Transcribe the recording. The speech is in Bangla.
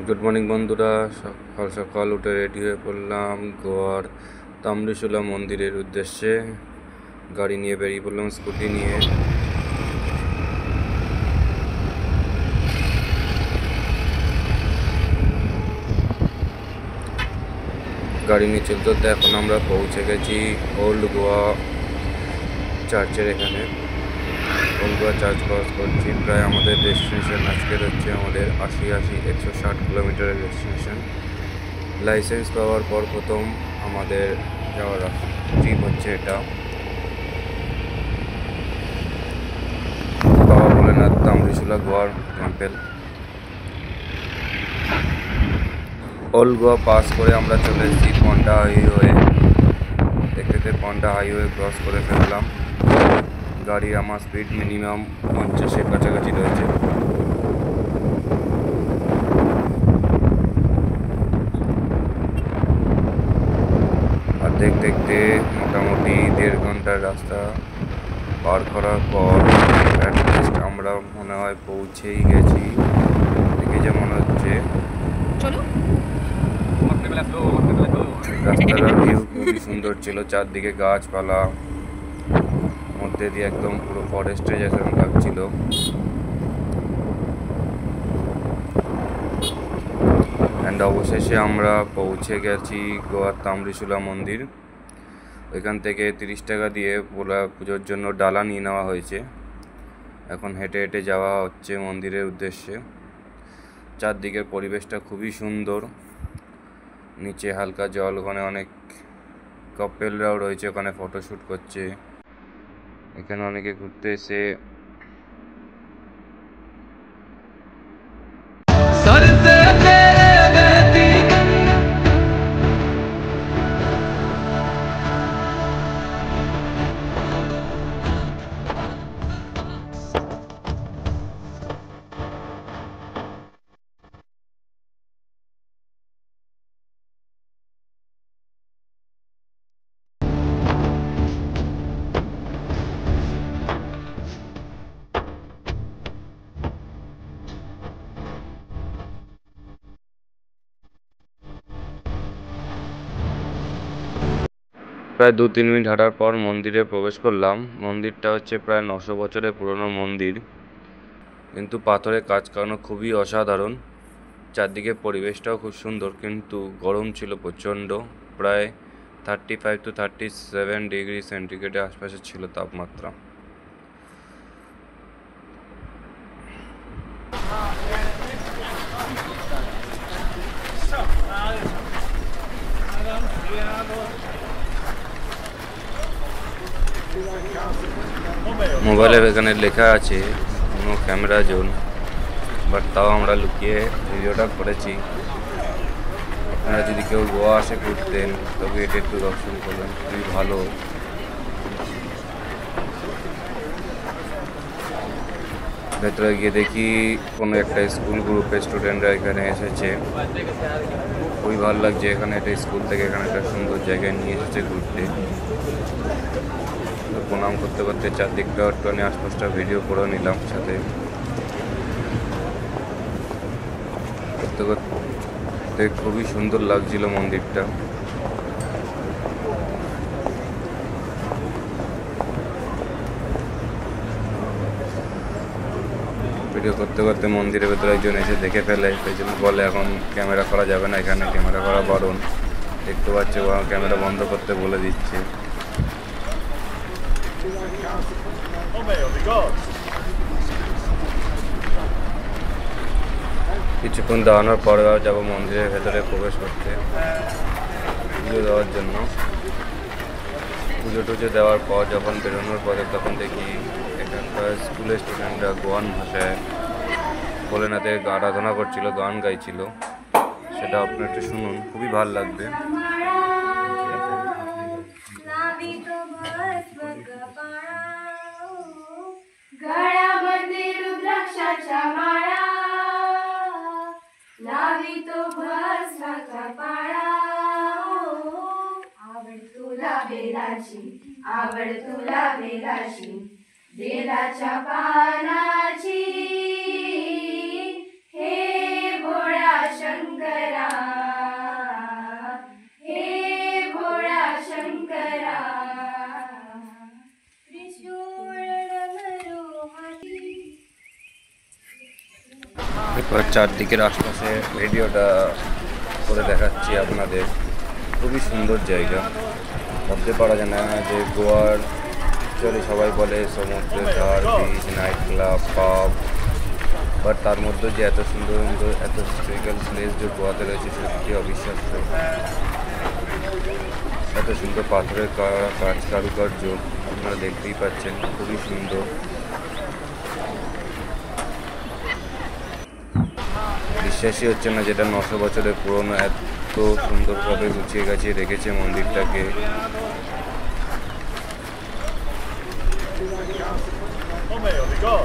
গুড মর্নিং বন্ধুরা, সকাল সকাল উঠে রেডি হয়ে পড়লাম গোয়ার তাম্রশূলা মন্দিরের উদ্দেশ্যে। গাড়ি নিয়ে বেরিয়ে পড়লাম, স্কুটি নিয়ে। গাড়ি নিয়ে চলতে এখন আমরা পৌঁছে গেছি ওল্ড গোয়া চার্চের এখানে। ওল্ড গোয়া চার্চ ক্রস করছি। প্রায় আমাদের ডেস্টিনেশন আজকের হচ্ছে আমাদের 160 কিলোমিটারের ডেস্টিনেশন। লাইসেন্স পাওয়ার পর প্রথম আমাদের যাওয়ার ট্রিপ হচ্ছে এটা। বাবা ভোলেনাথ তাম্রশূলা গোয়ার টেম্পল। ওল্ড গোয়া পাস করে আমরা চলে এসেছি পন্ডা হাইওয়ে। দেখতে পন্ডা হাইওয়ে ক্রস করে ফেললাম। গাড়ি আমার স্পিড মিনিমাম 50-এর কাছাকাছি রয়েছে। আর দেখতে মোটামুটি 1.5 ঘন্টার রাস্তা পার করার পর অ্যাটলিস্ট আমরা মনে হয় পৌঁছেই গেছি। দেখে যে মনে হচ্ছে রাস্তাটার ভিউ খুবই সুন্দর ছিল, চারদিকে গাছপালা, মধ্যে দিয়ে একদম পুরো ফরেস্টে যেরকম লাগছিল। অ্যান্ড অবশেষে আমরা পৌঁছে গেছি গোয়ার তাম্রশূলা মন্দির। ওইখান থেকে 30 টাকা দিয়ে পুজোর জন্য ডালা নিয়ে নেওয়া হয়েছে। এখন হেঁটে হেঁটে যাওয়া হচ্ছে মন্দিরের উদ্দেশ্যে। চারদিকের পরিবেশটা খুবই সুন্দর, নিচে হালকা জল, ওখানে অনেক কাপেলরাও রয়েছে, ওখানে ফটোশ্যুট করছে। এখানে অনেকে ঘুরতে এসে প্রায় 2-3 মিনিট হাঁটার পর মন্দিরে প্রবেশ করলাম। মন্দিরটা হচ্ছে প্রায় 900 বছরের পুরনো মন্দির, কিন্তু পাথরের কাজ করানো খুবই অসাধারণ। চারদিকে পরিবেশটাও খুব সুন্দর, কিন্তু গরম ছিল প্রচণ্ড। প্রায় 35 to 37 ডিগ্রি সেন্টিগ্রেডের আশপাশে ছিল তাপমাত্রা। মোবাইলের এখানে লেখা আছে নো ক্যামেরা জোন, বাট তাও আমরা লুকিয়ে ভিডিওটা করেছি। আপনারা যদি কেউ গোয়া আসে ঘুরতেন তবে এটা একটু দর্শন করবেন, খুবই ভালো। ভেতরে গিয়ে দেখি কোনো একটা স্কুল গ্রুপের স্টুডেন্টরা এখানে এসেছে। খুবই ভালো লাগছে, এখানে একটা স্কুল থেকে এখানে একটা সুন্দর জায়গায় নিয়ে এসেছে ঘুরতে। প্রণাম করতে করতে চারদিকটা একটুখানি আশপাশটা ভিডিও করে নিলাম সাথে। করতে করতে খুবই সুন্দর লাগছিল মন্দিরটা। ভিডিও করতে করতে মন্দিরের ভেতরে একজন এসে দেখে ফেলে, সেই জন্য বলে এখন ক্যামেরা করা যাবে না, এখানে ক্যামেরা করা বারণ। দেখতে পাচ্ছে ও ক্যামেরা বন্ধ করতে বলে দিচ্ছে। কিছুক্ষণ দাঁড়ানোর পরে যাবো মন্দিরের ভেতরে প্রবেশ করতে পুজো দেওয়ার জন্য। পুজো টুজো দেওয়ার পর যখন বেরোনোর পরে তখন দেখি এখানকার স্কুলের স্টুডেন্টরা গোয়ান ভাষায় ভোলেনাথের আরাধনা করছিল, গান গাইছিল। সেটা আপনার একটু শুনুন, খুবই ভালো লাগবে। गळ्यामध्ये रुद्राक्षाच्या माळा लावितो भस्म कपाळा आवड तुला बेलाची बेलाच्या पानाची हे भोळ्या এবার চারদিকের আশপাশে ভিডিওটা করে দেখাচ্ছি আপনাদের। খুবই সুন্দর জায়গা, ভাবতে পারা যায় না যে গোয়ার চলে সবাই বলে সমুদ্রের ধার, বিচ, নাইট ক্লাব, পাব, বাট তার মধ্যে যে এত সুন্দর সুন্দর এত হিস্টোরিক্যাল প্লেস যে গোয়াতে রয়েছে সত্যি অবিশ্বাস্য। এত সুন্দর পাথরের কাজ কারুকার্য আপনারা দেখতেই পাচ্ছেন, খুবই সুন্দর। বিশ্বাসই হচ্ছে না যেটা 900 বছরের পুরনো, এত সুন্দরভাবে গুছিয়ে গাছিয়ে রেখেছে মন্দিরটাকে। Oh meu, legal.